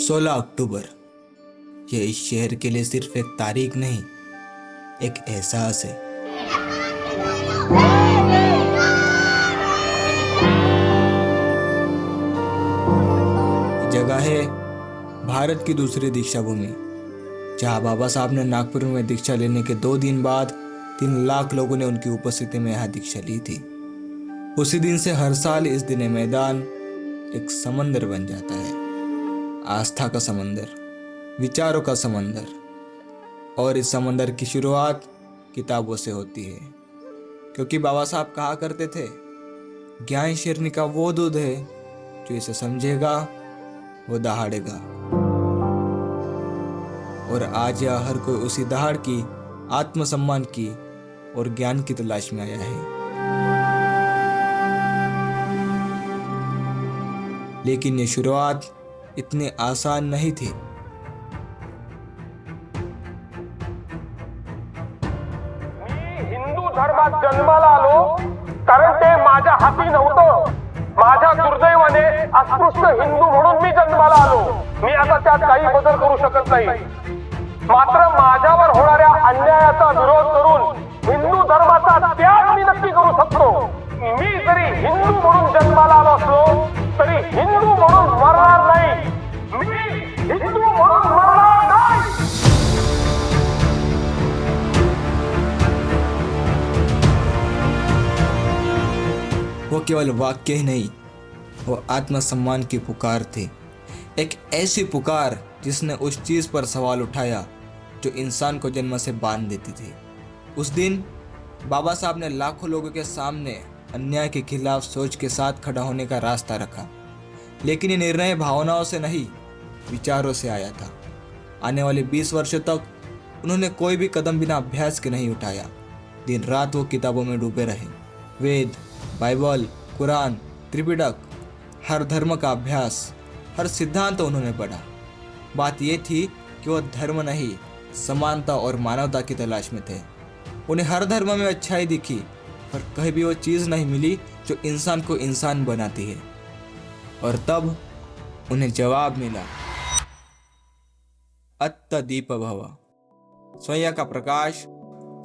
16 अक्टूबर, यह इस शहर के लिए सिर्फ एक तारीख नहीं, एक एहसास है। ये जगह है भारत की दूसरी दीक्षा भूमि, जहाँ बाबा साहब ने नागपुर में दीक्षा लेने के 2 दिन बाद 3 लाख लोगों ने उनकी उपस्थिति में यहाँ दीक्षा ली थी। उसी दिन से हर साल इस दिन ये मैदान एक समंदर बन जाता है, आस्था का समंदर, विचारों का समंदर। और इस समंदर की शुरुआत किताबों से होती है, क्योंकि बाबा साहब कहा करते थे, ज्ञान शेरनी का वो दूध है जो इसे समझेगा वो दहाड़ेगा। और आज यह हर कोई उसी दहाड़ की, आत्मसम्मान की और ज्ञान की तलाश में आया है। लेकिन ये शुरुआत इतनी आसान नहीं थी। हिंदू धर्मात जन्माला आलो कारण ते माझ्या हाती नव्हतं. माझ्या दुर्दैवाने अस्पृश्य हिंदू म्हणून मी जन्माला आलो. मी आता त्यात काही बदल करू शकत नाही. मात्र माझ्यावर होणाऱ्या अन्यायाचा विरोध करून हिंदू धर्माचा त्याग मी नक्की करू शकतो. मी जरी हिंदू म्हणून जन्माला आलो असलो तरी हिंदू म्हणून मरणार नाही. मी हिंदू म्हणून मरणार नाही. वो केवल वाक्य ही नहीं, वो आत्मसम्मान की पुकार थी। एक ऐसी पुकार जिसने उस चीज़ पर सवाल उठाया जो इंसान को जन्म से बांध देती थी। उस दिन बाबा साहब ने लाखों लोगों के सामने अन्याय के खिलाफ सोच के साथ खड़ा होने का रास्ता रखा। लेकिन ये निर्णय भावनाओं से नहीं, विचारों से आया था। आने वाले 20 वर्षों तक उन्होंने कोई भी कदम बिना अभ्यास के नहीं उठाया। दिन रात वो किताबों में डूबे रहे। वेद, बाइबल, कुरान, त्रिपिटक, हर धर्म का अभ्यास, हर सिद्धांत उन्होंने पढ़ा। बात ये थी कि वो धर्म नहीं, समानता और मानवता की तलाश में थे। उन्हें हर धर्म में अच्छाई दिखी, पर कहीं भी वो चीज़ नहीं मिली जो इंसान को इंसान बनाती है। और तब उन्हें जवाब मिला, अत्त दीप भव, स्वयं का प्रकाश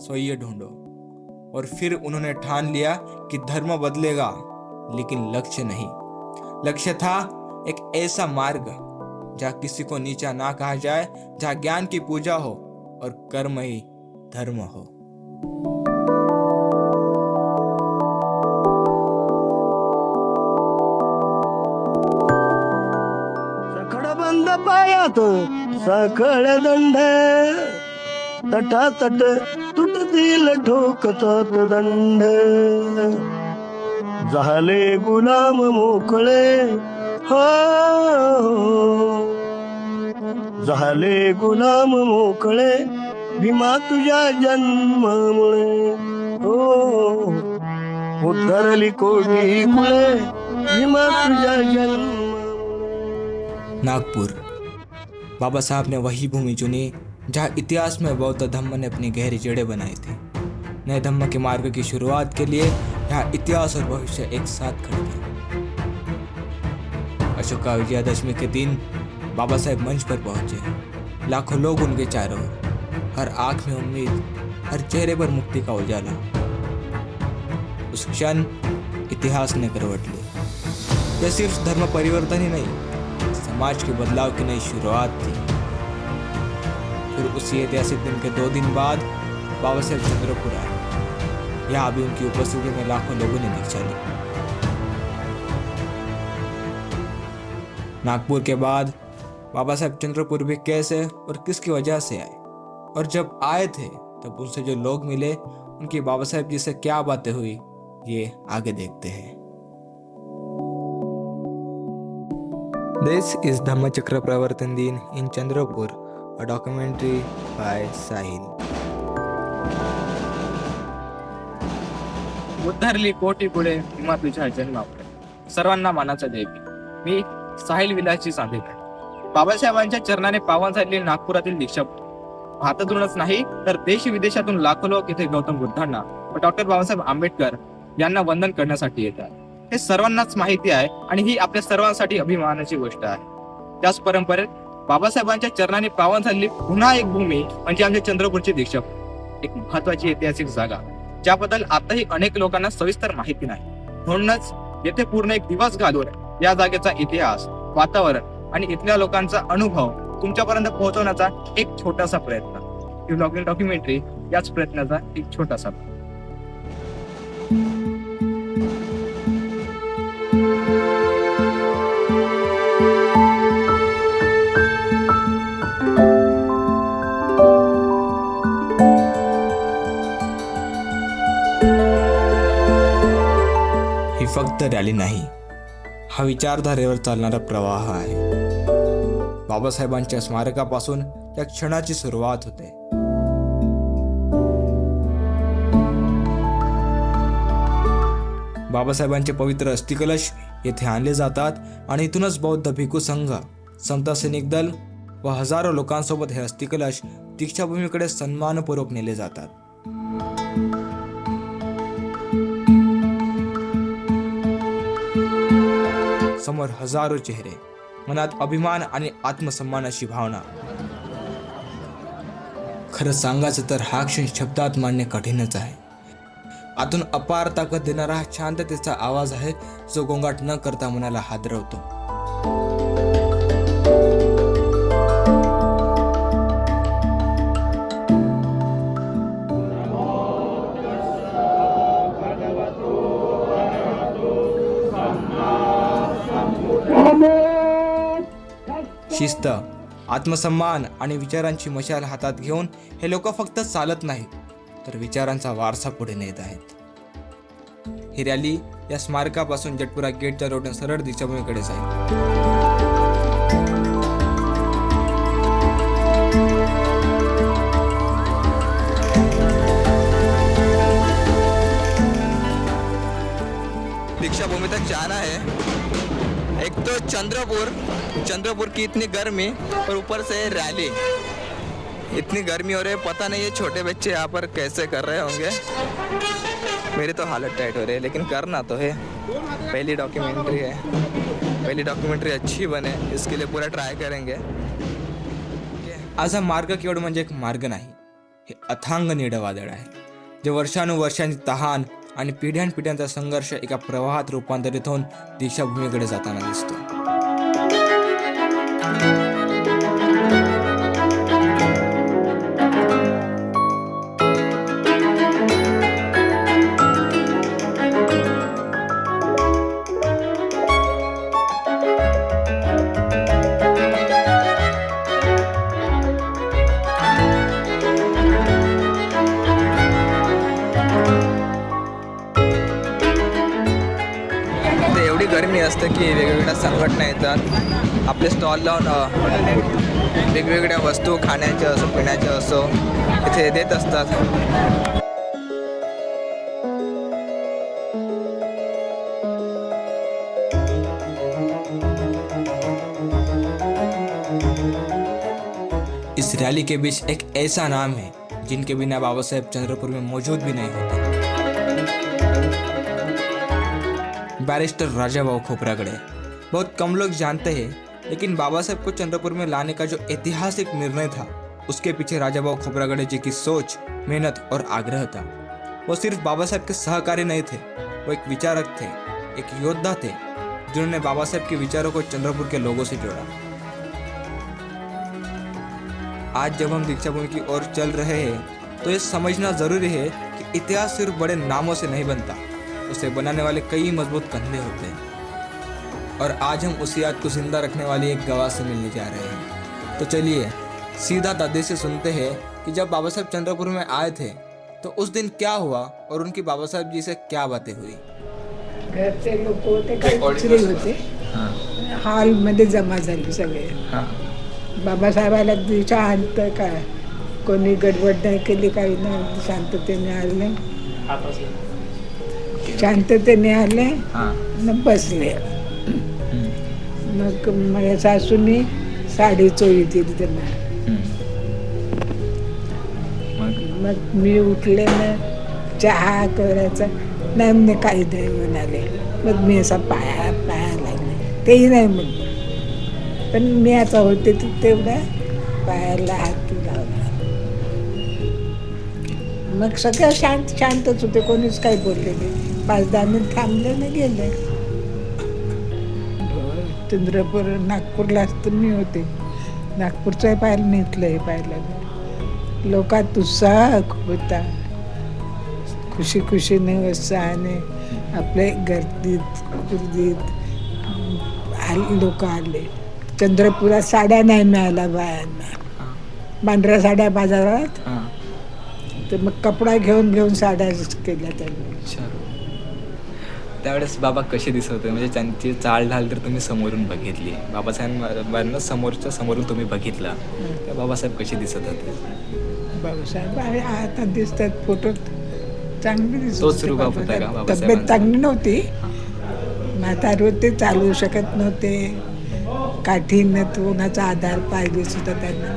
स्वयं ढूंढो। और फिर उन्होंने ठान लिया कि धर्म बदलेगा, लेकिन लक्ष्य नहीं। लक्ष्य था एक ऐसा मार्ग जहाँ किसी को नीचा ना कहा जाए, जहाँ ज्ञान की पूजा हो और कर्म ही धर्म हो। बंद पायात साखळ दंड, तटातट तुटतील ठोकतात दंड. झाले गुलाम मोकळे, हो झाले गुलाम मोकळे, भीमा तुझ्या जन्मामुळे. हो उतरली कोणी कुळे, भीमा तुझ्या जन्म. नागपुर, बाबा साहब ने वही भूमि चुनी जहाँ इतिहास में बौद्ध धम्म ने अपनी गहरी जड़ें बनाई थी। नए धम्म के मार्ग की शुरुआत के लिए यहाँ इतिहास और भविष्य एक साथ खड़े थे। अशोका विजयादशमी के दिन बाबा साहब मंच पर पहुंचे। लाखों लोग उनके चारों ओर, हर आंख में उम्मीद, हर चेहरे पर मुक्ति का उजाला। उस क्षण इतिहास ने करवट ली। यह सिर्फ धर्म परिवर्तन ही नहीं, समाज के बदलाव की नई शुरुआत थी। फिर उसी ऐतिहासिक दिन के 2 दिन बाद बाबा साहब चंद्रपुर आए। यहाँ भी उनकी उपस्थिति में लाखों लोगों ने दीक्षा ली। नागपुर के बाद बाबा साहब चंद्रपुर भी कैसे और किसकी वजह से आए, और जब आए थे तब उनसे जो लोग मिले, उनकी बाबा साहब जी से क्या बातें हुई, ये आगे देखते हैं। This is Dhammachakra Pravartan Din in Chandrapur, a documentary by Sahil. उद्धारली कोटी पुढे किंवा तुझ्या जन्मापुढे. सर्वांना मानाचा देवी. मी साहिल विलासची चांदेकर. बाबासाहेबांच्या चरणाने पावन झालेली नागपुरातील दीक्षा भारतातूनच नाही तर देश विदेशातून लाखो लोक इथे गौतम बुद्धांना व डॉक्टर बाबासाहेब आंबेडकर यांना वंदन करण्यासाठी येतात. हे सर्वांनाच माहिती आहे आणि ही आपल्या सर्वांसाठी अभिमानाची गोष्ट आहे. त्याच परंपरेत बाबासाहेबांच्या चरणाने पावन झालेली पुन्हा एक भूमी म्हणजे आमच्या चंद्रपूरची दीक्षाभूमी, एक महत्वाची ऐतिहासिक जागा ज्याबद्दल आताही अनेक लोकांना सविस्तर माहिती नाही. म्हणूनच येथे पूर्ण एक दिवस घालून या जागेचा इतिहास, वातावरण आणि इथल्या लोकांचा अनुभव तुमच्यापर्यंत पोहोचवण्याचा एक छोटासा प्रयत्न. ही व्लॉगिंग डॉक्युमेंटरी याच प्रयत्नाचा एक छोटासा भाग. ही फक्त रॅली नाही, हा विचारधारेवर चालणारा प्रवाह आहे. बाबासाहेबांच्या स्मारकापासून या क्षणाची सुरुवात होते. बाबासाहेबांचे पवित्र अस्थिकलश येथे आणले जातात आणि इथूनच बौद्ध भिक्खू संघ, समता सैनिक दल व हजारो लोकांसोबत हे अस्थिकलश दीक्षाभूमीकडे सन्मानपूर्वक नेले जातात. समोर हजारो चेहरे, मनात अभिमान आणि आत्मसन्मानाची भावना. खरं सांगायचं तर हा क्षण शब्दात मांडणे कठीणच आहे. आतून अपार ताकद देणारा हा शांततेचा आवाज आहे जो गोंगाट न करता मनाला हादरवतो. शिस्त, आत्मसन्मान आणि विचारांची मशाल हातात घेऊन हे लोक फक्त चालत नाहीत तर विचारांचा वारसा पुढे नेत आहेत. ही रॅली या स्मारकापासून जटपुरा गेटच्या रोडने सरळ दीक्षाभूमीकडे जाईल. दीक्षाभूमि तक जाना है. एक तो चंद्रपुर की इतनी गर्मी और ऊपर से रैली, इतनी गर्मी हो रही है, पता नहीं ये छोटे बच्चे यहाँ पर कैसे कर रहे होंगे. मेरी तो हालत टाइट हो रही है, लेकिन करना तो है. पहली डॉक्यूमेंट्री अच्छी बने इसके लिए पूरा ट्राय करेंगे. आज हा मार्ग केवळ म्हणजे एक मार्ग नाही, हे अथांग निळं वादळ आहे जे वर्षानुवर्षांची तहान आणि पिढ्यानपिढ्यांचा संघर्ष एका प्रवाहात रूपांतरित होऊन दीक्षाभूमीकडे जाताना दिसतो. गरमी असते की वेगवेगळ्या संघटना येतात, आपले स्टॉल लावून वेगवेगळ्या वस्तू खाण्याच्या असो पिण्याच्या असो इथे देत असतात. इस रैली के बीच एक ऐसा नाम है जिनके बिना बाबा साहेब चंद्रपुर में मौजूद भी नहीं होते. बैरिस्टर राजाभाऊ खोपरागड़े. बहुत कम लोग जानते हैं, लेकिन बाबा साहेब को चंद्रपुर में लाने का जो ऐतिहासिक निर्णय था उसके पीछे राजाभाऊ खोपरागड़े जी की सोच, मेहनत और आग्रह था. वो सिर्फ बाबा साहेब के सहकारी नहीं थे, वो एक विचारक थे, एक योद्धा थे जिन्होंने बाबा साहेब के विचारों को चंद्रपुर के लोगों से जोड़ा. आज जब हम दीक्षाभूमि की ओर चल रहे हैं तो ये समझना जरूरी है कि इतिहास सिर्फ बड़े नामों से नहीं बनता, उसे बनाने वाले कई मजबूत कंधे होते हैं. और आज हम उसी याद को जिंदा रखने वाली एक गवाह से मिलने जा रहे हैं. तो चलिए सीधा दादी से सुनते हैं कि जब बाबा साहेब चंद्रपुर में आए थे तो उस दिन क्या हुआ और उनकी बाबा साहेब जी से क्या बातें हुई. घरचे लोक होते काही दुसरे होते, हॉलमध्ये जमा झाले सगळे. बाबासाहेबाला शांत काय कोणी गडबड नाही केली, काही नाही, शांततेने आले, शांततेने आले न बसले. मग माझ्या सासूनी साडी चोळी दिली त्यांना. मग मी उठले ना, चहा करायचा नाही म्हणे, काही नाही म्हणाले. मग मी असा पाया लागले, तेही नाही म्हणले. पण मी आता होते तर तेवढा पायाला हात लावला. मग सगळं शांतच होते, कोणीच काही बोलले नाही. 5-10 मिनिट थांबले ना गेले. चंद्रपूर नागपूरला असतं मी होते. नागपूरचं पाहिलं नाही, इथलंही पाहिलं. लोकात उत्साह खूप होता, खुशीने उत्साहाने आपले गर्दीत कुर्दीत लोक आले. चंद्रपुरात साड्या नाही मिळाल्या बायांना, पांढऱ्या साड्या बाजारात, तर मग कपडा घेऊन साड्या केल्या त्यांनी. त्यावेळेस बाबा कसे दिसत होते? म्हणजे त्यांची चाल ढाल तर तुम्ही समोरून बघितली, बाबासाहेबांना समोरून तुम्ही बघितला, त्या बाबासाहेब कसे दिसत होते? बाबासाहेब आता दिसतात फोटोत चांगले दिसत तोच होते. रूप होता का बाबासाहेबांचा? तब्येत चांगली नव्हती, म्हातारे होते, चालू शकत नव्हते, काठीनं कोणाचा आधार पाहिजे सुद्धा त्यांना,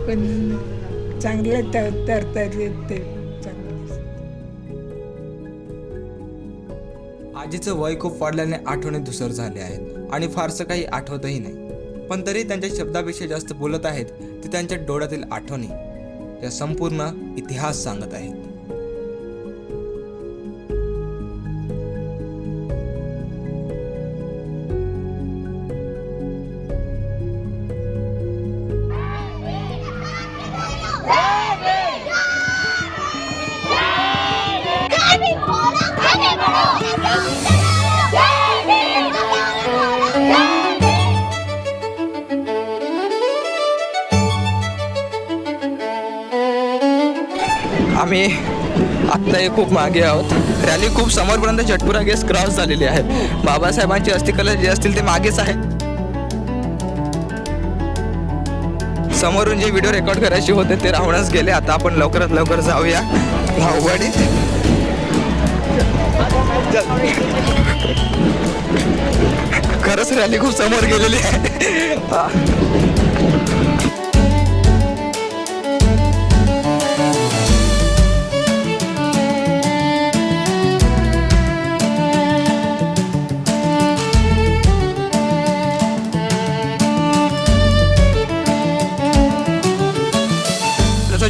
पण चांगले तरतरीत ते चांगले दिसत. आजीचं वय खूप वाढल्याने आठवणी धुसर झाल्या आहेत आणि फारसं काही आठवतही नाही, पण तरी त्यांच्या शब्दापेक्षा जास्त बोलत आहेत ते त्यांच्या डोळ्यातील आठवणी, या संपूर्ण इतिहास सांगत आहेत. आम्ही आत्ताही खूप मागे आहोत. रॅली खूप समोरपर्यंत जटपुरा गेस क्रॉस झालेली आहे. बाबासाहेबांची अस्थिकलश जे असतील ते मागेच आहे. समोरून जे व्हिडिओ रेकॉर्ड करायचे होते ते राहूनच गेले. आता आपण लवकरात लवकर जाऊया भाऊवाडीत. खरंच रॅली खूप समोर गेलेली आहे.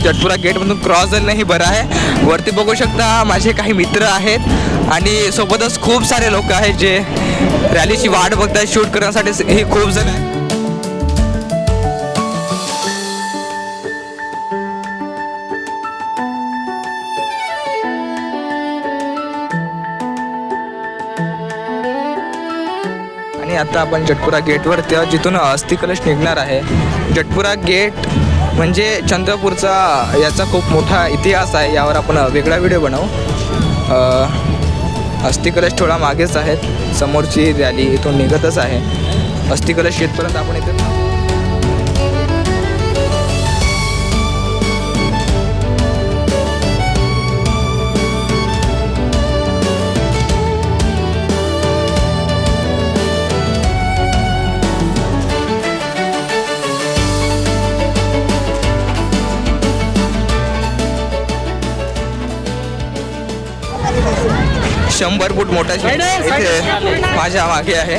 जटपुरा गेटमधून क्रॉस झालं ही बरं आहे. वरती बघू शकता माझे काही मित्र आहेत आणि सोबतच खूप सारे लोक आहेत जे रॅलीची वाट बघतात. शूट करण्यासाठी हे खूप जण आहेत. आणि आता आपण जटपुरा गेटवर तेव्हा जिथून अस्थिकलश निघणार आहे. जटपुरा गेट म्हणजे चंद्रपूरचा याचा खूप मोठा इतिहास आहे. यावर आपण वेगळा व्हिडिओ बनवू. अस्थिकलश थोडा मागेच आहेत. समोरची रॅली इथून निघतच आहे. अस्थिकलश येतपर्यंत आपण इथे शंभर फूट मोठा इथे माझ्या मागे आहे.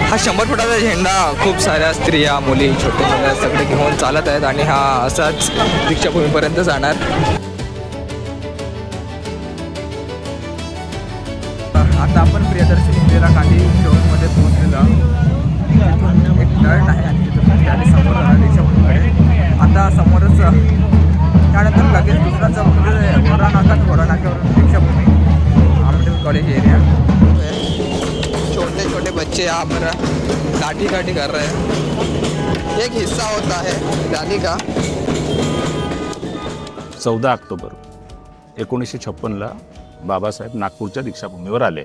हा 100 फुटाचा झेंडा खूप साऱ्या स्त्रिया, मुली, छोटे मुलं सगळे घेऊन चालत आहेत आणि हा असाच दीक्षाभूमीपर्यंत जाणार. आता आपण प्रियदर्शनी इंदिरा गांधी चौकमध्ये पोहोचलेलो आहोत. एक नळ आहे आणि तिथून समोर दीक्षाभूमीकडे. आता समोरच त्यानंतर लगेच दुसरा चौक म्हणजे घोडानाक्यावरून दीक्षाभूमी कॉलेज एरिया. छोटे छोटे बच्चे यहाँ पर काठी कर रहे हैं. एक हिस्सा होता है रैली का. 14 ऑक्टोबर 1956ला बाबासाहेब नागपूरच्या दीक्षाभूमीवर आले.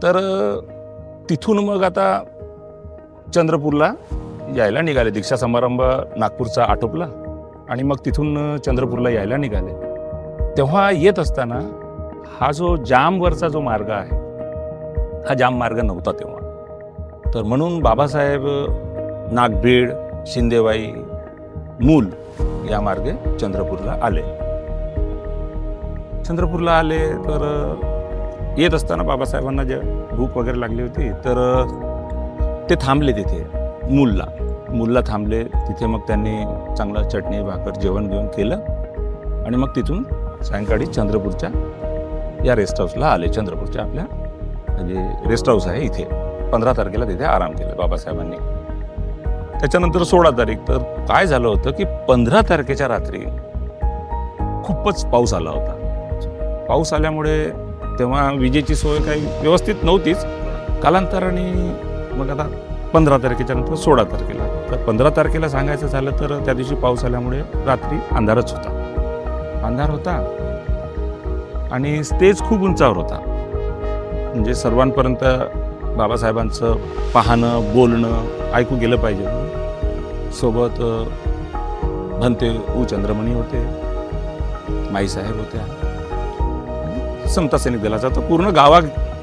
तर तिथून मग आता चंद्रपूरला यायला निघाले. दीक्षा समारंभ नागपूरचा आटोपला आणि मग तिथून चंद्रपूरला यायला निघाले. तेव्हा येत असताना हा जो जामवरचा जो मार्ग आहे, हा जाम मार्ग नव्हता तेव्हा. तर म्हणून बाबासाहेब नागभीड, शिंदेवाई, मूल या मार्गे चंद्रपूरला आले. चंद्रपूरला आले तर येत असताना बाबासाहेबांना जे भूक वगैरे लागली होती तर ते थांबले तिथे मूलला थांबले तिथे. मग त्यांनी चांगलं चटणी भाकर जेवण घेऊन केलं आणि मग तिथून सायंकाळी चंद्रपूरच्या या रेस्ट हाऊसला आले. चंद्रपूरच्या आपल्या म्हणजे रेस्ट हाऊस आहे इथे. 15 तारखेला तिथे आराम केला बाबासाहेबांनी. त्याच्यानंतर 16 तारीख. तर काय झालं होतं की 15 तारखेच्या रात्री खूपच पाऊस आला होता. पाऊस आल्यामुळे तेव्हा विजेची सोय काही व्यवस्थित नव्हतीच. कालांतराने मग आता 15 तारखेच्या नंतर 16 तारखेला. तर 15 तारखेला सांगायचं झालं तर त्या दिवशी पाऊस आल्यामुळे रात्री अंधार होता आणि स्टेज खूप उंचावर होता. म्हणजे सर्वांपर्यंत बाबासाहेबांचं पाहणं बोलणं ऐकू गेलं पाहिजे. सोबत भंते चंद्रमणी होते, माईसाहेब होत्या, समता सैनिक दलाचा. तर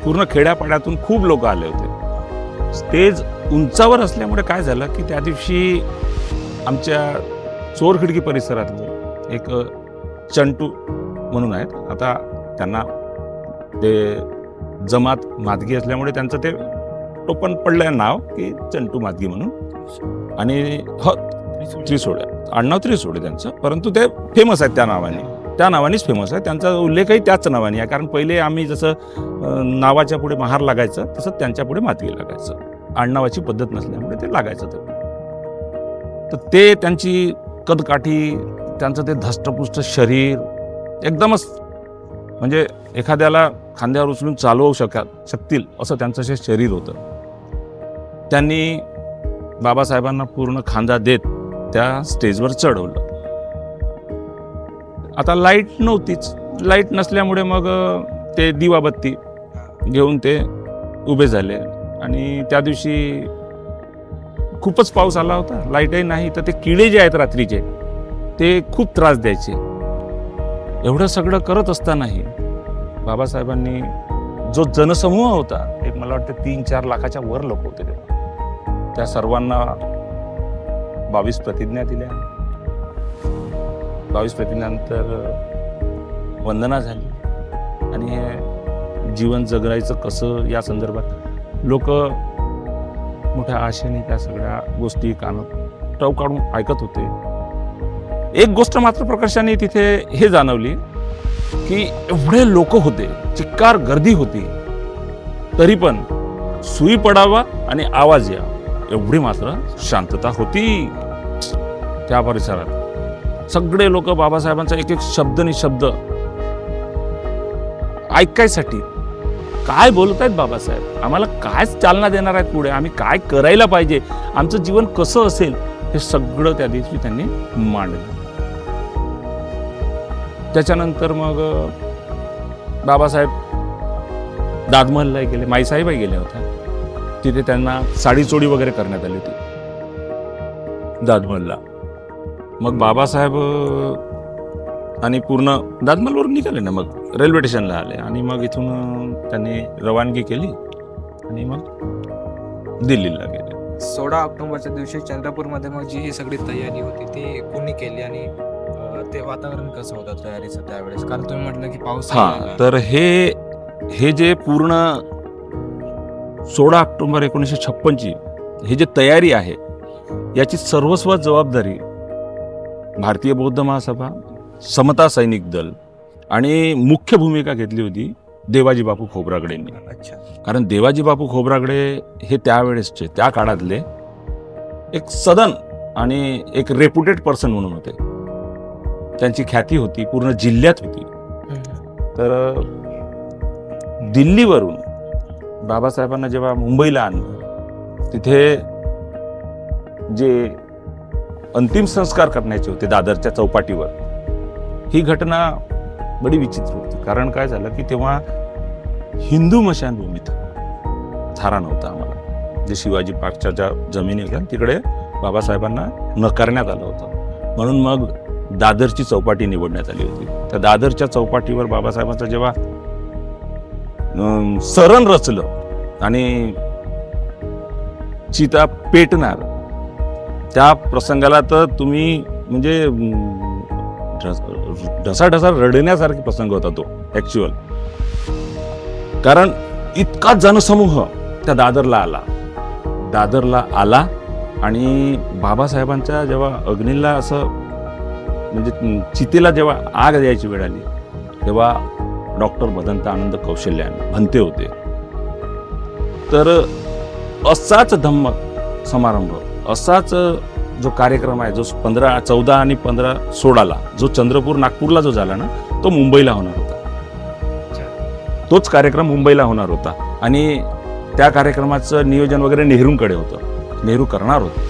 पूर्ण खेड्यापाड्यातून खूप लोक आले होते. स्टेज उंचावर असल्यामुळे काय झालं की त्या दिवशी आमच्या चोरखिडकी परिसरातले एक चंटू म्हणून आहेत. आता त्यांना ते जमात मादगी असल्यामुळे त्यांचं ते टोपण पडलं नाव की चंटू मादगी म्हणून. आणि त्रिसोडे आडनाव त्रिसोडे त्यांचं. परंतु ते फेमस आहेत त्या नावानेच फेमस आहे. त्यांचा उल्लेखही त्याच नावाने आहे. कारण पहिले आम्ही जसं नावाच्या पुढे महार लागायचं तसं त्यांच्या पुढे मादगी लागायचं. आडनावाची पद्धत नसल्यामुळे ते लागायचं. तर ते त्यांची कदकाठी, त्यांचं ते धष्टपुष्ट शरीर एकदमच म्हणजे एखाद्याला खांद्यावर उचलून चालवू शकतील असं त्यांचं जे शरीर होतं. त्यांनी बाबासाहेबांना पूर्ण खांदा देत त्या स्टेजवर चढवलं. आता लाईट नव्हतीच. लाईट नसल्यामुळे मग ते दिवाबत्ती घेऊन ते उभे झाले. आणि त्या दिवशी खूपच पाऊस आला होता, लाईटही नाही. तर ते किडे जे आहेत रात्रीचे ते खूप त्रास द्यायचे. एवढं सगळं करत असतानाही बाबासाहेबांनी जो जनसमूह होता, एक मला वाटतं 3-4 लाखाच्या वर लोक होते तेव्हा, त्या सर्वांना 22 प्रतिज्ञा दिल्या. 22 प्रतिज्ञानंतर वंदना झाली. आणि हे जीवन जगायचं कसं या संदर्भात लोक मोठ्या आशेने त्या सगळ्या गोष्टी टव काढून ऐकत होते. एक गोष्ट मात्र प्रकर्षाने तिथे हे जाणवली की एवढे लोक होते, चिक्कार गर्दी होती, तरी पण सुई पडावा आणि आवाज या एवढी मात्र शांतता होती त्या परिसरात. सगळे लोक बाबासाहेबांचा एक एक शब्द निशब्द ऐकायसाठी, काय बोलत आहेत बाबासाहेब, आम्हाला काय चालना देणार आहेत पुढे, आम्ही काय करायला पाहिजे, आमचं जीवन कसं असेल, हे सगळं त्या दिवशी त्यांनी मांडलं. त्याच्यानंतर मग बाबासाहेब दादमहलला गेले, माईसाहेबही गेल्या होत्या. तिथे त्यांना साडी चोडी वगैरे करण्यात आली होती दादमहलला. मग बाबासाहेब आणि पूर्ण दादमहलवरून निघाले ना, मग रेल्वे स्टेशनला आले आणि मग इथून त्यांनी रवानगी केली आणि मग दिल्लीला गेले. 16 ऑक्टोबरच्या दिवशी चंद्रपूरमध्ये मग जी ही सगळी तयारी होती ती कोणी केली आणि ते वातावरण कसं होतं तयारीचं त्यावेळेस? कारण तुम्ही म्हटलं की पाऊस. तर हे जे पूर्ण 16 ऑक्टोबर 1956ची ही जी तयारी आहे, याची सर्वस्व जबाबदारी भारतीय बौद्ध महासभा, समता सैनिक दल आणि मुख्य भूमिका घेतली होती देवाजी बापू खोब्रागडेंनी. अच्छा. कारण देवाजी बापू खोब्रागडे हे त्यावेळेसचे, त्या काळातले एक सदन आणि एक रेप्युटेड पर्सन म्हणून होते. त्यांची ख्याती होती, पूर्ण जिल्ह्यात होती. तर दिल्लीवरून बाबासाहेबांना जेव्हा मुंबईला आणलं, तिथे जे अंतिम संस्कार करण्याचे होते दादरच्या चौपाटीवर, ही घटना बडी विचित्र होती. कारण काय झालं की तेव्हा हिंदू मशानभूमीत थारा नव्हता आम्हाला. जे शिवाजी पार्कच्या ज्या जमिनी होत्या तिकडे बाबासाहेबांना नकारण्यात आलं होतं. म्हणून मग दादरची चौपाटी निवडण्यात आली होती. त्या दादरच्या चौपाटीवर बाबासाहेबांचं जेव्हा सरण रचलं आणि चिता पेटणार, त्या प्रसंगाला तर तुम्ही म्हणजे ढसाढसा रडण्यासारखा प्रसंग होता तो ऍक्च्युअल. कारण इतका जनसमूह त्या दादरला आला दादरला आला आणि बाबासाहेबांच्या जेव्हा अग्नीला असं म्हणजे चितेला जेव्हा आग द्यायची वेळ आली तेव्हा डॉक्टर भदंत आनंद कौशल्यान भंते होते. तर असाच धम्म समारंभ, असाच जो कार्यक्रम आहे जो 14 आणि 15-16 जो चंद्रपूर नागपूरला जो झाला ना तो मुंबईला होणार होता. तोच कार्यक्रम मुंबईला होणार होता आणि त्या कार्यक्रमाचं नियोजन वगैरे नेहरूंकडे होतं, नेहरू करणार होते.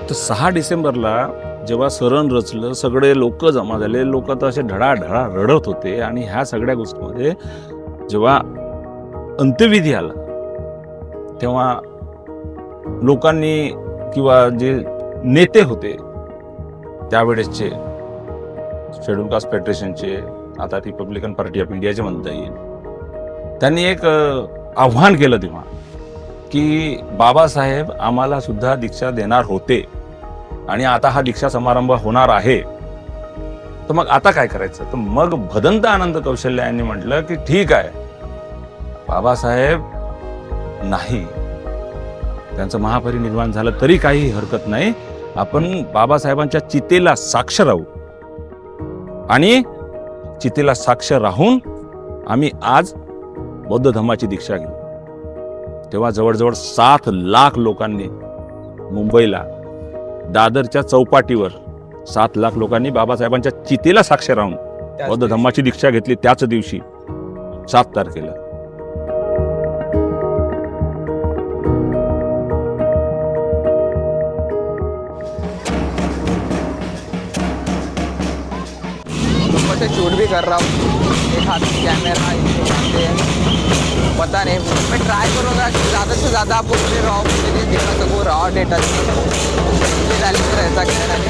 तर 6 डिसेंबरला जेव्हा सरण रचलं, सगळे लोक जमा झाले, लोक तर असे ढळाढळा रडत होते आणि ह्या सगळ्या गोष्टीमध्ये जेव्हा अंत्यविधी आला तेव्हा लोकांनी किंवा जे नेते होते त्यावेळेसचे शेड्यूल कास्ट फेडरेशनचे, आता रिपब्लिकन पार्टी ऑफ इंडियाचे म्हणता येईल, त्यांनी एक आव्हान केलं तेव्हा की बाबासाहेब आम्हाला सुद्धा दीक्षा देणार होते आणि आता हा दीक्षा समारंभ होणार आहे, तर मग आता काय करायचं. तर मग भदंत आनंद कौशल्य यांनी म्हटलं की ठीक आहे, बाबासाहेब नाही, त्यांचं महापरिनिर्वाण झालं तरी काही हरकत नाही, आपण बाबासाहेबांच्या चितेला साक्ष राहू आणि चितेला साक्ष राहून आम्ही आज बौद्ध धम्माची दीक्षा घेऊ. तेव्हा जवळजवळ 7 लाख लोकांनी मुंबईला दादरच्या चौपाटीवर 7 लाख लोकांनी बाबासाहेबांच्या चितेला साक्ष राहून बौद्ध धम्माची दीक्षा घेतली त्याच दिवशी 7 तारखेला. से शूट भी कर रहा हूँ, एक हाथ में कैमरा, पता नहीं, मैं ट्राई करूँगा कि ज़्यादा से ज़्यादा आपको पूरे रॉ फुटेज दिखा सकूँ, रॉ डेटा रैली में रहता क्या रैली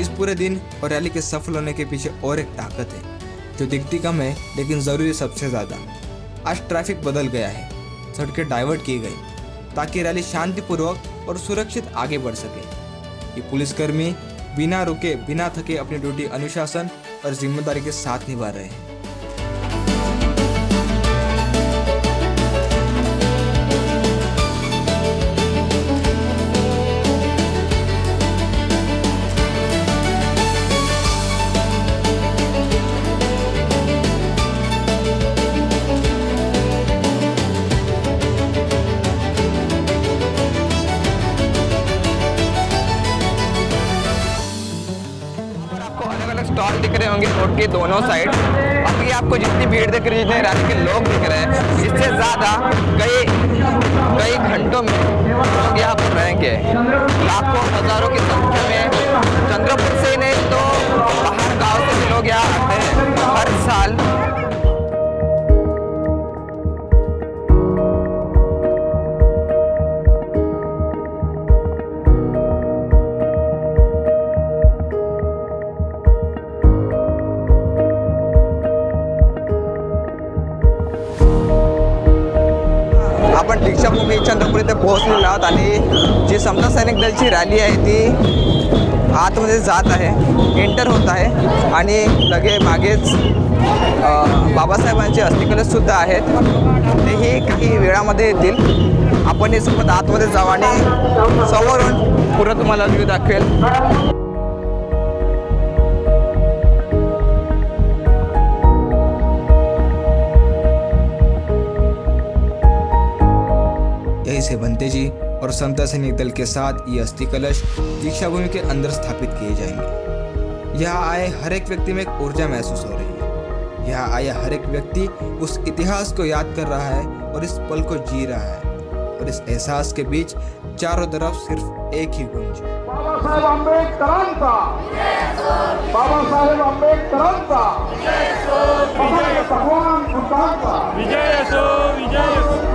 इस पूरे दिन और रैली के सफल होने के पीछे और एक ताकत है जो दिखती कम है लेकिन ज़रूरी सबसे ज़्यादा. आज ट्रैफिक बदल गया है, सड़कें डाइवर्ट की गई ताकि रैली शांतिपूर्वक और सुरक्षित आगे बढ़ सके. ये पुलिसकर्मी बिना रुके बिना थके अपनी ड्यूटी अनुशासन और जिम्मेदारी के साथ निभा रहे हैं. स्टॉल दिख रहे होंगे रोड के दोनों साइड. बाकी आपको जितनी भीड़ दिख रही है, जितने रैली के लोग दिख रहे हैं, इससे ज़्यादा कई घंटों में लोग यहाँ पर रहेंगे. लाखों हजारों की संख्या में चंद्रपुर से नहीं तो बाहर गांव से भी लोग यहाँ आते हैं हर साल. आपण दीक्षाभूमी चंद्रपूर इथे पोहोचलेलो आहोत आणि जी समता सैनिक दलची रॅली आहे ती आतमध्ये जात आहे, एंटर होत आहे आणि लगे मागेच बाबासाहेबांचे अस्थिकलशसुद्धा आहेत, तेही काही वेळामध्ये येतील. आपण हे सोबत आतमध्ये जाऊ आणि समोरून पुढं तुम्हाला व्ह्यू दाखवेल. यहीं से भंते जी और समता सैनिक दल के साथ ये अस्थि कलश दीक्षा भूमि के अंदर स्थापित किए जाएंगे. यहाँ आए हर एक व्यक्ति में एक ऊर्जा महसूस हो रही है. यहाँ आया हर एक व्यक्ति उस इतिहास को याद कर रहा है और इस पल को जी रहा है. और इस एहसास के बीच चारों तरफ सिर्फ एक ही गूंज. बाबासाहेब आंबेडकरांचा, बाबासाहेब आंबेडकरांचा, भगवान बुद्धांचा विजय असो, विजय असो.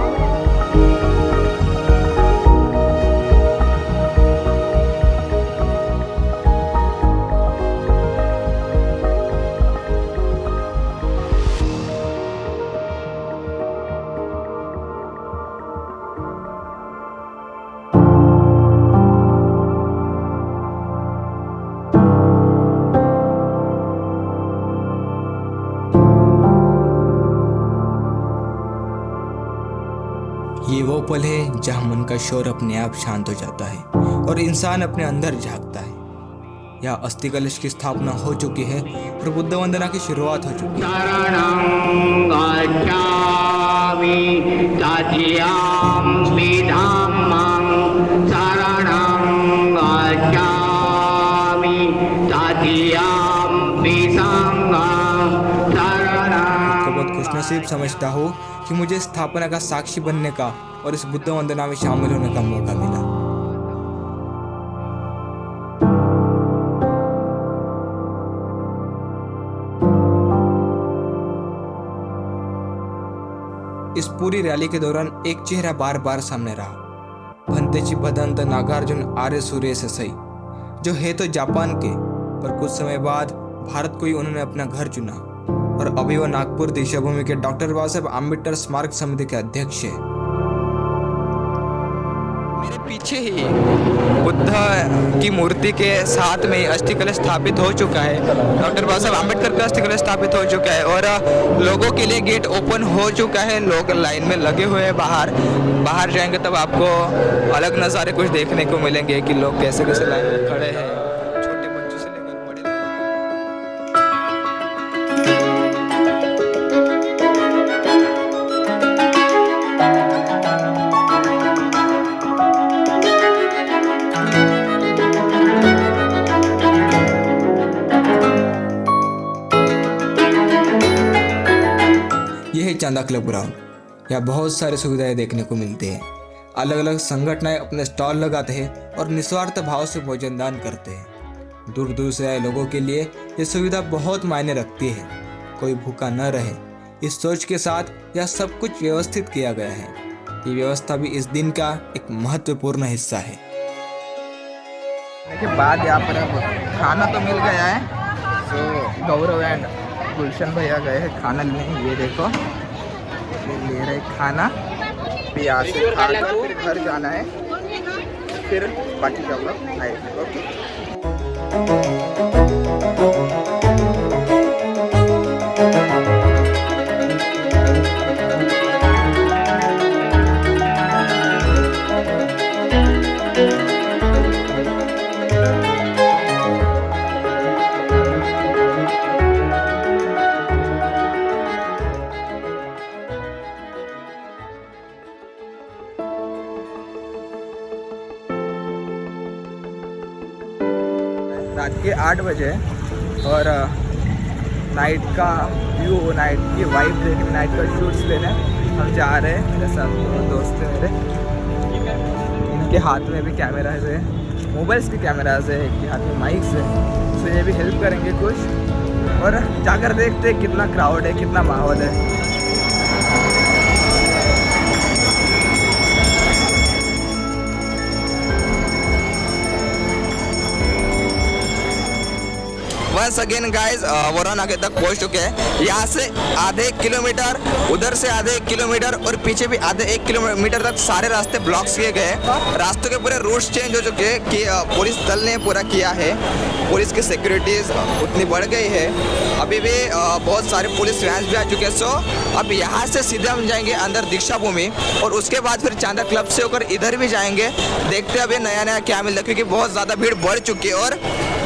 जहाँ मन का शोर अपने आप शांत हो जाता है और इंसान अपने अंदर झांकता है। यहाँ अस्थि कलश की स्थापना हो चुकी है और बुद्ध वंदना की शुरुआत हो चुकी है। को बहुत खुशनसीब समझता हूँ कि मुझे स्थापना का साक्षी बनने का और इस बुद्ध वंदना में शामिल होने का मौका मिला। इस पूरी रैली के दौरान एक चेहरा बार बार सामने रहा, भंतेची भदंत नागार्जुन आर्य सूर्य से सही, जो है तो जापान के, पर कुछ समय बाद भारत को ही उन्होंने अपना घर चुना और अभी वो नागपुर दीक्षाभूमि के डॉक्टर बाबा साहेब आम्बेडकर स्मारक समिति के अध्यक्ष है। मेरे पीछे ही बुद्ध की मूर्ति के साथ में अस्थि कलश स्थापित हो चुका है। डॉक्टर बाबा साहेब आम्बेडकर का अस्थि कलश स्थापित हो चुका है और लोगों के लिए गेट ओपन हो चुका है। लोग लाइन में लगे हुए हैं बाहर जाएंगे तब आपको अलग नज़ारे कुछ देखने को मिलेंगे कि लोग कैसे कैसे लाइन में खड़े हैं, छोटे बच्चों से लेकर बड़े लोग। यह है चांदा क्लब ग्राउंड। यहाँ बहुत सारी सुविधाएं देखने को मिलती हैं। अलग अलग संगठनें अपने स्टॉल लगाते हैं और निस्वार्थ भाव से भोजन दान करते हैं। दूर दूर से आए लोगों के लिए ये सुविधा बहुत मायने रखती है। कोई भूखा न रहे, इस सोच के साथ यह सब कुछ व्यवस्थित किया गया है। ये व्यवस्था भी इस दिन का एक महत्वपूर्ण हिस्सा है। के बाद यहाँ पर अब खाना तो मिल गया है, तो गौरव एंड गुलशन भैया गए हैं खाना लेने। ये देखो ये ले रहे खाना, फिर यहाँ से खाकर फिर घर जाना है, फिर बाकी का लोग आएंगे। ओके। रात के 8 बजे और नाइट का व्यू, नाइट की वाइब देखने, नाइट का शूट्स लेने हम जा रहे हैं। मेरे साथ दोस्त है मेरे, इनके हाथ में भी कैमराज है, मोबाइल्स के कैमराज है, इनके हाथ में माइक्स है, तो ये भी हेल्प करेंगे कुछ। और जाकर देखते हैं कितना क्राउड है, कितना माहौल है। वंस अगेन गाइस वरुण आगे तक पहुंच चुके हैं। यहाँ से आधे किलोमीटर, उधर से आधे किलोमीटर और पीछे भी आधे 1 किलोमीटर तक सारे रास्ते ब्लॉक्स किए गए। रास्तों के पूरे रूट्स चेंज हो चुके हैं कि पुलिस दल ने पूरा किया है। पुलिस की सिक्योरिटीज उतनी बढ़ गई है। अभी भी बहुत सारे पुलिस वैन्स भी आ चुके हैं। सो अब यहाँ से सीधे हम जाएंगे अंदर दीक्षा भूमि और उसके बाद फिर चांदा क्लब से होकर इधर भी जाएंगे। देखते हैं अभी नया नया क्या मिलता है, क्योंकि बहुत ज़्यादा भीड़ बढ़ चुकी है और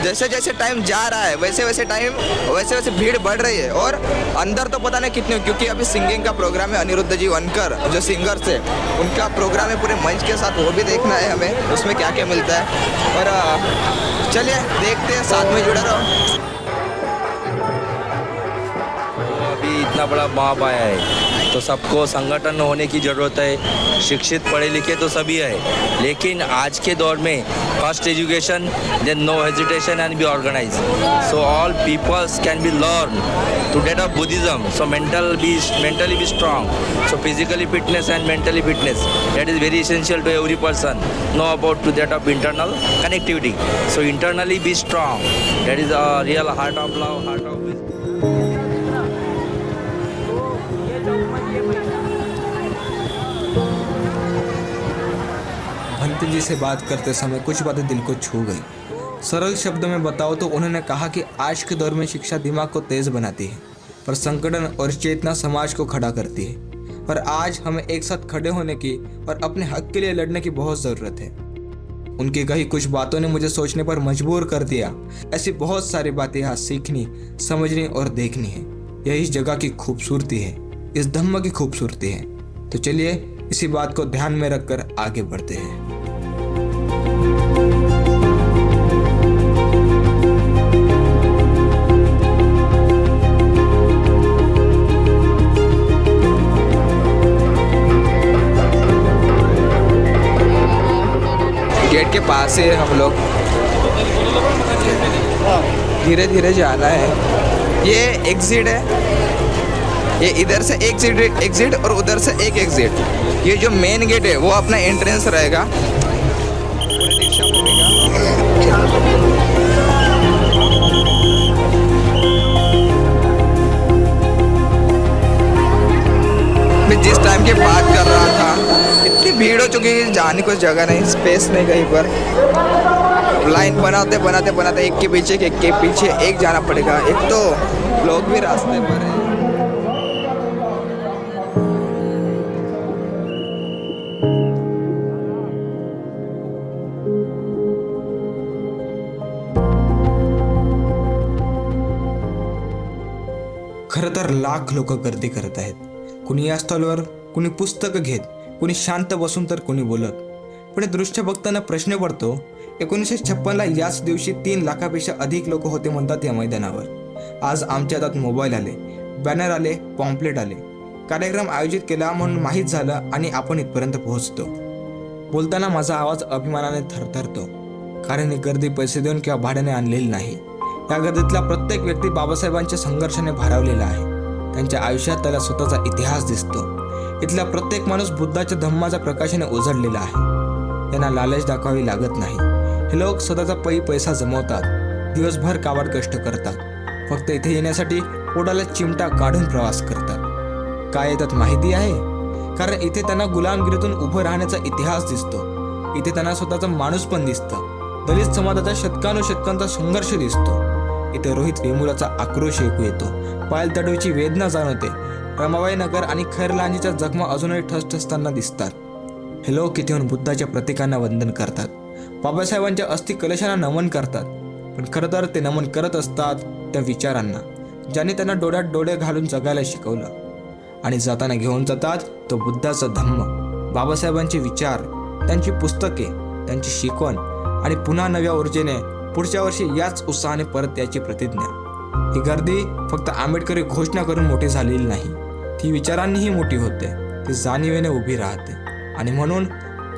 जैसे जैसे टाइम जा रहा है वैसे वैसे भीड़ बढ़ रही है। और अंदर तो पता नहीं कितने, क्योंकि अभी सिंगिंग का प्रोग्राम है। अनिरुद्ध जी वनकर जो सिंगर्स है उनका प्रोग्राम है पूरे मंच के साथ, वो भी देखना है हमें, उसमें क्या क्या मिलता है। और चलिए देखते हैं, साथ में जुड़े रहो। अभी इतना बड़ा बाप आया है तो सबको संगठन होने की ज़रूरत है। शिक्षित पढ़े लिखे तो सभी है, लेकिन आज के दौर में first education, then no hesitation and be organize. So all peoples can be learn to develop Buddhism. So mentally be strong. So physically fitness and mentally fitness, that is very essential to every person. Know about to that of internal connectivity. So internally be strong. That is a real heart of love, heart of wisdom. Bhante ji से बात करते समय कुछ बातें दिल को छू गई। सरल शब्दों में बताओ तो उन्होंने कहा कि आज के दौर में शिक्षा दिमाग को तेज बनाती है, पर संगठन और चेतना समाज को खड़ा करती है। पर आज हमें एक साथ खड़े होने की और अपने हक के लिए लड़ने की बहुत ज़रूरत है। उनकी कही कुछ बातों ने मुझे सोचने पर मजबूर कर दिया। ऐसी बहुत सारी बातें यहाँ सीखनी, समझनी और देखनी है। यही इस जगह की खूबसूरती है, इस धम्म की खूबसूरती है। तो चलिए इसी बात को ध्यान में रखकर आगे बढ़ते हैं। गेट के पास से हम लोग धीरे धीरे जाना है। ये एग्जिट है, ये इधर से एग्जिट और उधर से एक एग्जिट। ये जो मेन गेट है वो अपना एंट्रेंस रहेगा। मैं जिस टाइम की बात कर रहा था, इतनी भीड़ हो चुकी है, जाने को जगह नहीं, स्पेस नहीं कहीं पर। लाइन बनाते बनाते बनाते एक के पीछे एक जाना पड़ेगा। एक तो लोग भी रास्ते पर हैं। खरं तर लाख लोक गर्दी करत आहेत। कुणी या स्टॉलवर, कुणी पुस्तकं घेत, कुणी शांत बसून तर कुणी बोलत। पण हे दृश्य बघताना प्रश्न पडतो, 1956ला याच दिवशी 3 लाखापेक्षा अधिक लोक होते म्हणतात या मैदानावर। आज आमच्या हातात मोबाईल आले, बॅनर आले, पॉम्पलेट आले, कार्यक्रम आयोजित केला म्हणून माहीत झालं आणि आपण इथपर्यंत पोहोचतो। बोलताना माझा आवाज अभिमानाने थरथरतो, कारण ही गर्दी पैसे देऊन किंवा भाड्याने आणलेली नाही। या गर्दीतला प्रत्येक व्यक्ती बाबासाहेबांच्या संघर्षाने भारावलेला आहे। त्यांच्या आयुष्यात त्याला स्वतःचा इतिहास दिसतो। इथला प्रत्येक माणूस बुद्धाच्या धम्माच्या प्रकाशाने उजळलेला आहे। त्यांना लालच दाखवावी लागत नाही। हे लोक स्वतःचा पैसा जमवतात, दिवसभर काबाड कष्ट करतात, फक्त इथे येण्यासाठी पोटाला चिमटा काढून प्रवास करतात। काय येतात माहिती आहे? कारण इथे त्यांना गुलामगिरीतून उभं राहण्याचा इतिहास दिसतो। इथे त्यांना स्वतःचा माणूस पण दिसतं। दलित समाजाचा शतकानुशतकांचा संघर्ष दिसतो। इथे रोहित वेमुलाचा आक्रोश ऐकू येतो, पायल तडवीची वेदना जाणवते, रमाबाई नगर आणि खैरलांजीच्या जखमा अजूनही ठसठसताना दिसतात। हे लोक इथे येऊन बुद्धाच्या प्रतीकांना वंदन करतात, बाबासाहेबांच्या अस्थि कलशांना नमन करतात। पण खरं तर ते नमन करत असतात त्या विचारांना, ज्यांनी त्यांना डोळ्यात डोळे घालून जगायला शिकवलं आणि जाताना घेऊन जातात तो बुद्धाचा धम्म, बाबासाहेबांचे विचार, त्यांची पुस्तके, त्यांची शिकवण आणि पुन्हा नव्या ऊर्जेने पुढच्या वर्षी याच उत्साहाने परत याची प्रतिज्ञा। ही गर्दी फक्त आंबेडकरी घोषणा करून मोठी झालेली नाही, ती विचारांनीही मोठी होते, ती जाणीवेने उभी राहते। आणि म्हणून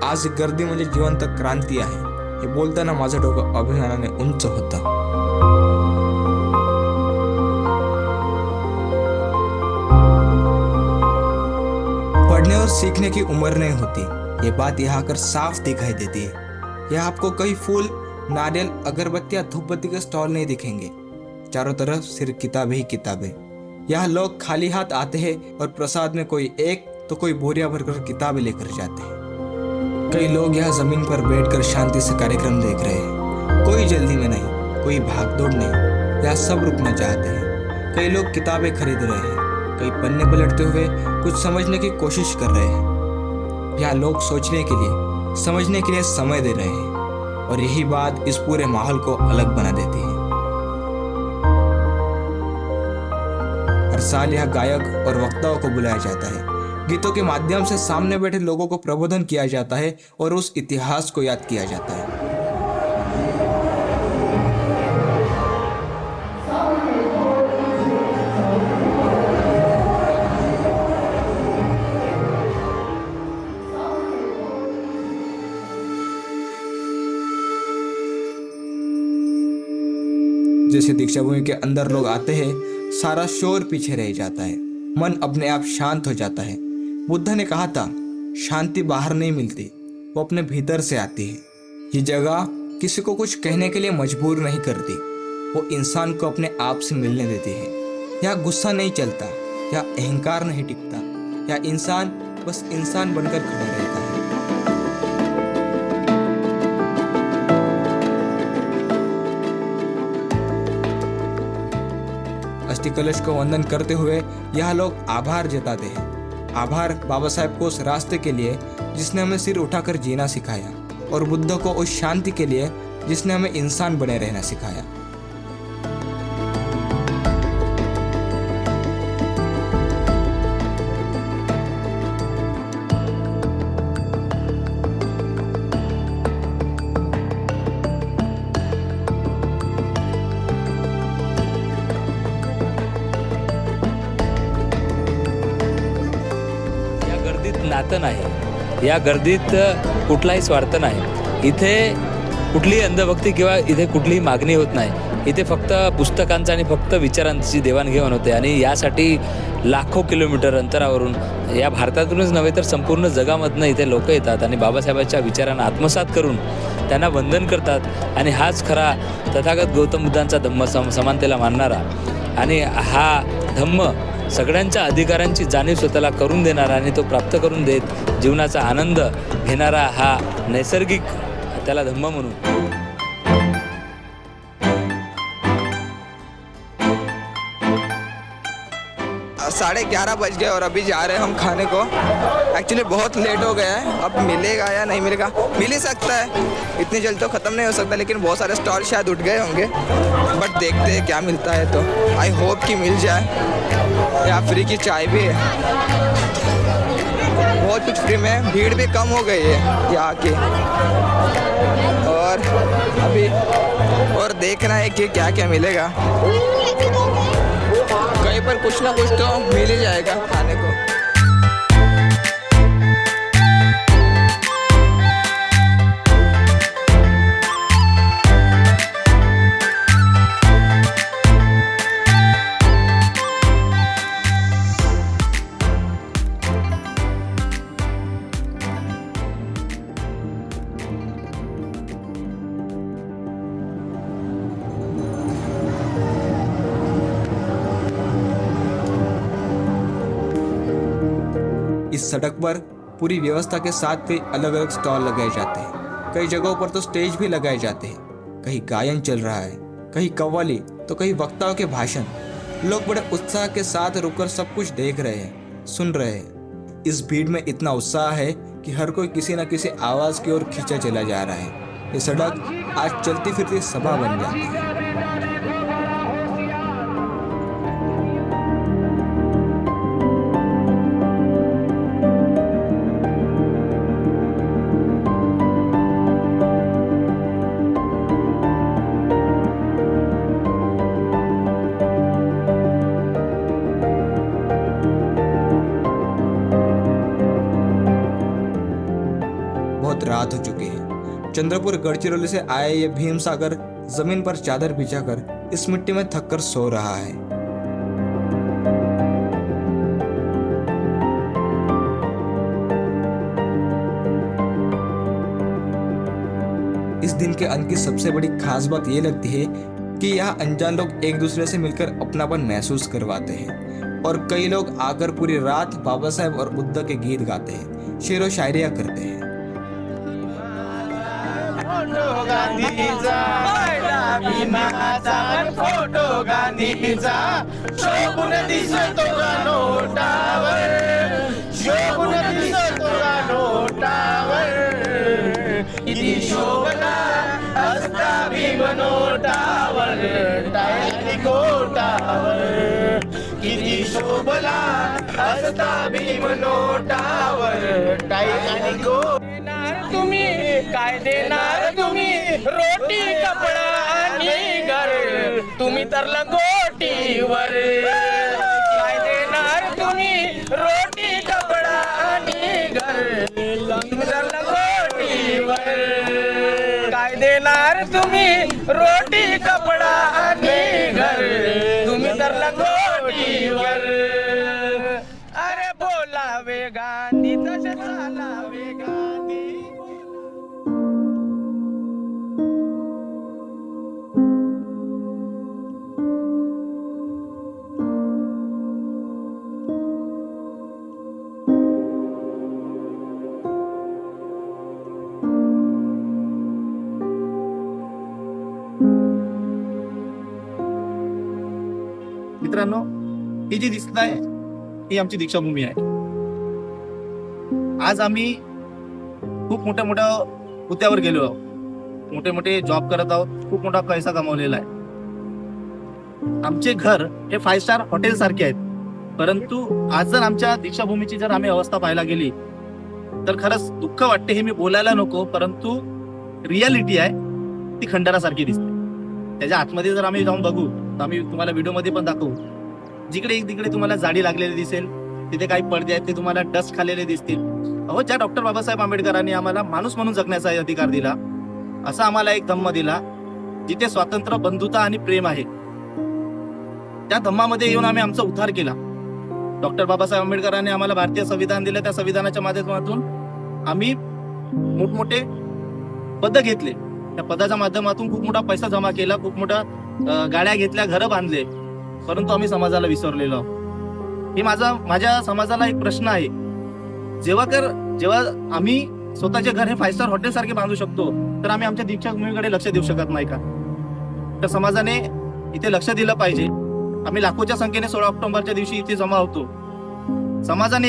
आज गर्दी म्हणजे जिवंत क्रांती आहे, हे बोलताना माझं डोकं अभिमानाने उंच होतं। पढ़ने और सीखने की उम्र नहीं होती, ये बात यहाँ कर साफ दिखाई देती है। यहाँ आपको कई फूल, नारियल, अगरबत्तियाँ, धूपबत्ती के स्टॉल नहीं दिखेंगे। चारों तरफ सिर्फ किताबें ही किताबें। यहाँ लोग खाली हाथ आते हैं और प्रसाद में कोई एक तो कोई बोरिया भरकर किताबें लेकर जाते हैं। कई लोग यहाँ जमीन पर बैठकर शांति से कार्यक्रम देख रहे हैं। कोई जल्दी में नहीं, कोई भागदौड़ नहीं, यहाँ सब रुकना चाहते हैं। कई लोग किताबें खरीद रहे हैं, कई पन्ने पलटते हुए कुछ समझने की कोशिश कर रहे हैं। यहाँ लोग सोचने के लिए, समझने के लिए समय दे रहे हैं, और यही बात इस पूरे माहौल को अलग बना देती है। हर साल यहाँ गायक और वक्ताओं को बुलाया जाता है। गीतों के माध्यम से सामने बैठे लोगों को प्रबोधन किया जाता है और उस इतिहास को याद किया जाता है। जैसे दीक्षाभूमि के अंदर लोग आते हैं, सारा शोर पीछे रह जाता है, मन अपने आप शांत हो जाता है। बुद्ध ने कहा था, शांति बाहर नहीं मिलती, वो अपने भीतर से आती है। ये जगह किसी को कुछ कहने के लिए मजबूर नहीं करती, वो इंसान को अपने आप से मिलने देती है। यहाँ गुस्सा नहीं चलता, यहाँ अहंकार नहीं टिकता, यहाँ इंसान बस इंसान बनकर खड़ा रहता है। अस्थि कलश को वंदन करते हुए यह लोग आभार जताते हैं। आभार बाबा साहेब को उस रास्ते के लिए जिसने हमें सिर उठाकर जीना सिखाया, और बुद्ध को उस शांति के लिए जिसने हमें इंसान बने रहना सिखाया। या गर्दीत नातं नाही, या गर्दीत कुठलाही स्वार्थ नाही, इथे कुठलीही अंधभक्ती किंवा इथे कुठलीही मागणी होत नाही. इथे फक्त पुस्तकांचं आणि फक्त विचारांची देवाणघेवाण होते. आणि यासाठी लाखो किलोमीटर अंतरावरून, या भारतातूनच नव्हे तर संपूर्ण जगामधनं इथे लोक येतात आणि बाबासाहेबांच्या विचारांना आत्मसात करून त्यांना वंदन करतात. आणि हाच खरा तथागत गौतम बुद्धांचा धम्म, समानतेला मानणारा आणि हा धम्म सगळ्यांच्या अधिकारांची जाणीव स्वतःला करून देणारा आणि तो प्राप्त करून देत जीवनाचा आनंद घेणारा हा नैसर्गिक, त्याला धम्म म्हणू. 11:30 बज गए और अभी जा रहे हैं हम खाने को. एक्चुअली बहुत लेट हो गया है. अब मिलेगा या नहीं मिलेगा, मिल ही सकता है, इतनी जल्द तो ख़त्म नहीं हो सकता, लेकिन बहुत सारे स्टॉल शायद उठ गए होंगे. बट देखते हैं क्या मिलता है. तो आई होप कि मिल जाए. यहाँ फ्री की चाय भी है, बहुत कुछ फ्री में. भीड़ भी कम हो गई है यहाँ की. और अभी और देखना है कि क्या क्या मिलेगा. कहीं पर कुछ ना कुछ तो मिल ही जाएगा खाने को. इस सड़क पर पूरी व्यवस्था के साथ कई अलग अलग स्टॉल लगाए जाते हैं. कई जगहों पर तो स्टेज भी लगाए जाते हैं. कहीं गायन चल रहा है, कहीं कव्वाली, तो कहीं वक्ताओं के भाषण. लोग बड़े उत्साह के साथ रुककर सब कुछ देख रहे हैं, सुन रहे हैं. इस भीड़ में इतना उत्साह है कि हर कोई किसी न किसी आवाज की ओर खींचा चला जा रहा है. ये सड़क आज चलती फिरती सभा बन जाती है. बहुत रात हो चुकी है. चंद्रपुर गढ़चिरौली से आया ये भीम सागर जमीन पर चादर बिछाकर इस मिट्टी में थककर सो रहा है. इस दिन के अंत की सबसे बड़ी खास बात ये लगती है कि यहाँ अनजान लोग एक दूसरे से मिलकर अपनापन महसूस करवाते हैं. और कई लोग आकर पूरी रात बाबा साहेब और बुद्ध के गीत गाते हैं, शेरो शायरिया करते हैं. फोटो गांधीचा शोभून दिसतो गा नोटावर, शोभून दिसतो गा नोटावर. किती शोभला असता भीम नोटावर, टाळी कोटावर. किती शोभला असता भीम नोटावर, टाळी कोट. तुम्ही काय देणार, तुम्ही रोटी कपडा आणि घर, तुम्ही तर लंगोटीवर. काय देणार तुम्ही रोटी कपडा आणि घर, तुम्ही तर लंगोटीवर. काय देणार तुम्ही रोटी कपडा आणि घर, तुम्ही तर लंगोटीवर. अरे बोलावे गांधी तसे चालावे गांधी. मित्रांनो, ही जी दिसत आहे ही आमची दीक्षाभूमी आहे. आज आम्ही खूप मोठ्या मोठ्या हुद्द्यावर गेलो आहोत, मोठे मोठे जॉब करत आहोत, खूप मोठा पैसा कमवलेला आहे. आमचे घर हे 5 स्टार हॉटेल सारखे आहेत. परंतु आज जर आमच्या दीक्षाभूमीची जर आम्ही अवस्था पाहायला गेली तर खरंच दुःख वाटते. हे मी बोलायला नको, परंतु रियालिटी आहे ती खंडरासारखी दिसते. त्याच्या आतमध्ये जर आम्ही जाऊन बघू तर आम्ही तुम्हाला व्हिडिओमध्ये पण दाखवू. जिकडे तिकडे तुम्हाला जाडी लागलेली दिसेल, तिथे काही पडदे आहेत ते तुम्हाला डस्ट खाल्लेले दिसतील. अहो, ज्या डॉक्टर बाबासाहेब आंबेडकरांनी आम्हाला माणूस म्हणून जगण्याचा अधिकार दिला, असा आम्हाला एक धम्म दिला जिथे स्वातंत्र्य, बंधुता आणि प्रेम आहे, त्या धम्मामध्ये येऊन आम्ही आमचा उद्धार केला. डॉक्टर बाबासाहेब आंबेडकरांनी आम्हाला भारतीय संविधान दिलं. त्या संविधानाच्या माध्यमातून आम्ही मोठमोठे पद घेतले. त्या पदाच्या माध्यमातून खूप मोठा पैसा जमा केला, खूप मोठा गाड्या घेतल्या, घरं बांधले. परंतु आम्ही समाजाला विसरलेलो आहोत. हे माझ्या समाजाला एक प्रश्न आहे. जेव्हा आम्ही स्वतःचे घर हे 5 स्टार हॉटेल सारखे बांधू शकतो, तर आम्ही आमच्या दीक्षाभूमीकडे लक्ष देऊ शकत नाही का? तर समाजाने इथे लक्ष दिलं पाहिजे. आम्ही लाखोच्या संख्येने 16 ऑक्टोबरच्या दिवशी इथे जमा होतो. समाजाने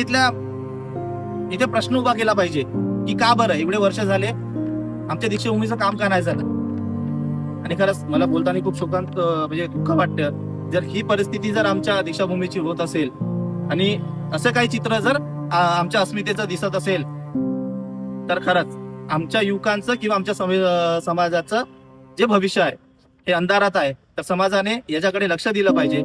इथे प्रश्न उभा केला पाहिजे की का बरं एवढे वर्ष झाले आमच्या दीक्षाभूमीचं काम का नाही झालं. आणि खरंच मला बोलताना खूप शोकांत म्हणजे दुःख वाटतं. जर ही परिस्थिती जर आमच्या दीक्षाभूमीची होत असेल आणि असं काही चित्र जर आमच्या अस्मितेचं दिसत असेल, तर खरंच आमच्या युवकांचं किंवा आमच्या समाजाचं जे भविष्य आहे हे अंधारात आहे. तर समाजाने याच्याकडे लक्ष दिलं पाहिजे.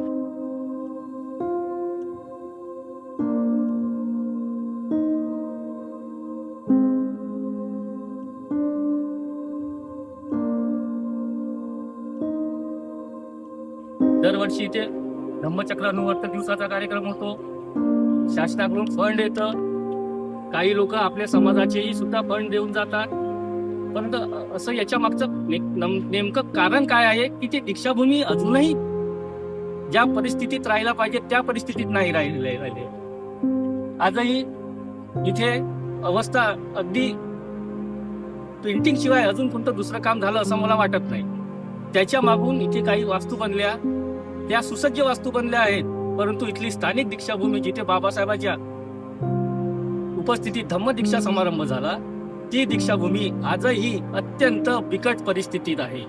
दरवर्षी इथे धम्मचक्र अनुवर्तक दिवसाचा कार्यक्रम होतो. शासनाकडून फंड येतं. काही लोक आपल्या समाजाचेही सुद्धा फंड देऊन जातात. परंतु असं याच्या मागचं नेमकं कारण काय आहे की ते दीक्षाभूमी अजूनही ज्या परिस्थितीत राहायला पाहिजे त्या परिस्थितीत नाही राहिले. आजही इथे अवस्था अगदी पेंटिंग शिवाय अजून कोणतं दुसरं काम झालं असं मला वाटत नाही. त्याच्या मागून इथे काही वास्तू बनल्या, त्या सुसज्ज वास्तू बनल्या आहेत. परंतु इथली स्थानिक दीक्षाभूमी जिथे बाबासाहेबांच्या उपस्थितीत धम्म दीक्षा समारंभ झाला, ती दीक्षाभूमी आजही अत्यंत बिकट परिस्थितीत आहे.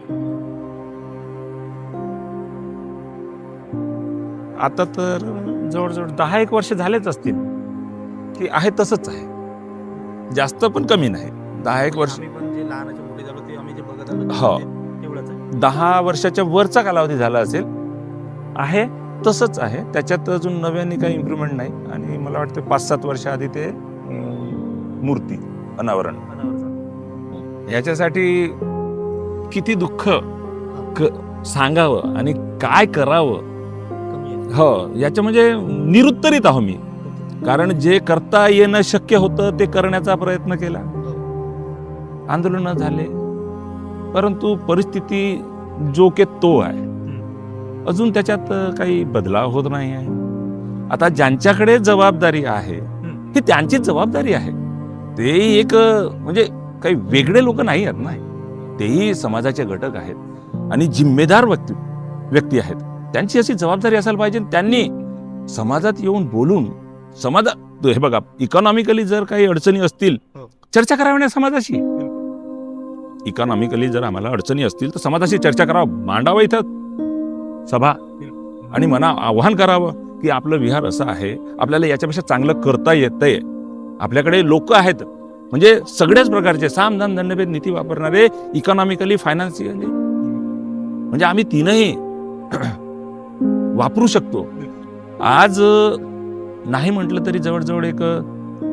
आता तर जवळजवळ 10-1 वर्ष झालेच असतील की आहे तसंच आहे. जास्त पण कमी नाही. 10-1 वर्ष, हो 10 वर्षाच्या वरचा कालावधी झाला असेल. आहे तसंच आहे. त्याच्यात अजून नव्याने काही इम्प्रूव्हमेंट नाही. आणि मला वाटतं 5-7 वर्ष आधी ते मूर्ती अनावरण, याच्यासाठी किती दुःख सांगावं आणि काय करावं, हो याच्या म्हणजे निरुत्तरित आहो मी. कारण जे करता येणं शक्य होतं ते करण्याचा प्रयत्न केला, आंदोलन झाले, परंतु परिस्थिती जो के तो आहे. अजून त्याच्यात काही बदलाव होत नाही आहे. आता ज्यांच्याकडे जबाबदारी आहे ही त्यांचीच जबाबदारी आहे. तेही एक म्हणजे काही वेगळे लोक नाही आहेत ना, तेही समाजाचे घटक आहेत आणि जिम्मेदार व्यक्ती आहेत. त्यांची अशी जबाबदारी असायला पाहिजे. त्यांनी समाजात येऊन बोलून समाजात, हे बघा इकॉनॉमिकली जर काही अडचणी असतील चर्चा करावी ना समाजाशी. इकॉनॉमिकली जर आम्हाला अडचणी असतील तर समाजाशी चर्चा करावं, मांडावं इथं सभा आणि आव्हान करावं की आपलं विहार असं आहे, आपल्याला याच्यापेक्षा चांगलं करता येतंय. आपल्याकडे लोक आहेत म्हणजे सगळ्याच प्रकारचे सामदान दंडभेद नीती वापरणारे, इकॉनॉमिकली, फायनान्शियली, म्हणजे आम्ही तीनही वापरू शकतो. आज नाही म्हटलं तरी जवळजवळ एक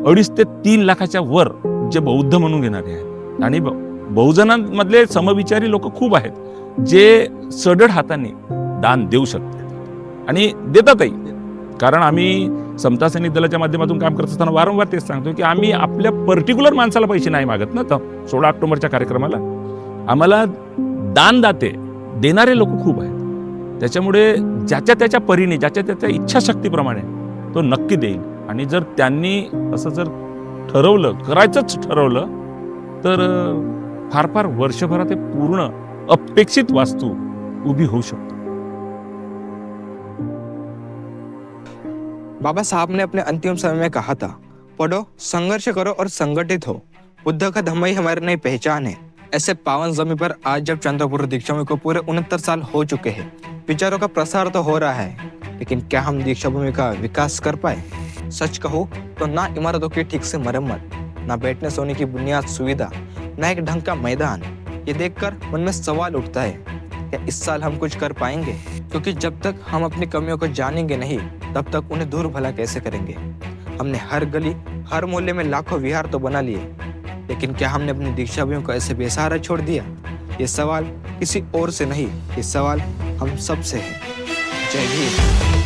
2.5 ते 3 लाखाच्या वर जे बौद्ध म्हणून घेणारे आहेत. आणि बहुजनांमधले समविचारी लोक खूप आहेत जे सढळ हाताने दान देऊ शकतात आणि देतातही. कारण आम्ही समता सैनिक दलाच्या माध्यमातून काम करत असताना वारंवार तेच सांगतो की आम्ही आपल्या पर्टिक्युलर माणसाला पैसे नाही मागत ना. तर 16 ऑक्टोबरच्या कार्यक्रमाला आम्हाला दानदाते देणारे लोक खूप आहेत. त्याच्यामुळे ज्याच्या त्याच्या परीने, ज्याच्या त्याच्या इच्छाशक्तीप्रमाणे तो नक्की देईल. आणि जर त्यांनी असं जर ठरवलं, करायचंच ठरवलं, तर फार फार वर्षभरात पूर्ण अपेक्षित वास्तू उभी होऊ शकतो. बाबा साहब ने अपने अंतिम समय में कहा था, पढ़ो, संघर्ष करो और संगठित हो। बुद्ध का धम्म ही हमारी नई पहचान है। ऐसे पावन जमी पर आज जब चंद्रपुर दीक्षा भूमि को पूरे 69 साल हो चुके हैं, विचारों का प्रसार तो हो रहा है, लेकिन क्या हम दीक्षा भूमि का विकास कर पाए? सच कहो तो ना इमारतों की ठीक से मरम्मत, ना बैठने सोने की बुनियाद सुविधा, ना एक ढंग का मैदान। ये देखकर मन में सवाल उठता है, क्या इस साल हम कुछ कर पाएंगे? क्योंकि जब तक हम अपनी कमियों को जानेंगे नहीं, तब तक उन्हें दूर भला कैसे करेंगे? हमने हर गली, हर मोहल्ले में लाखों विहार तो बना लिए, लेकिन क्या हमने अपनी दीक्षा भूमि को ऐसे बेसहारा छोड़ दिया? ये सवाल किसी और से नहीं, ये सवाल हम सब से है। जय भीम।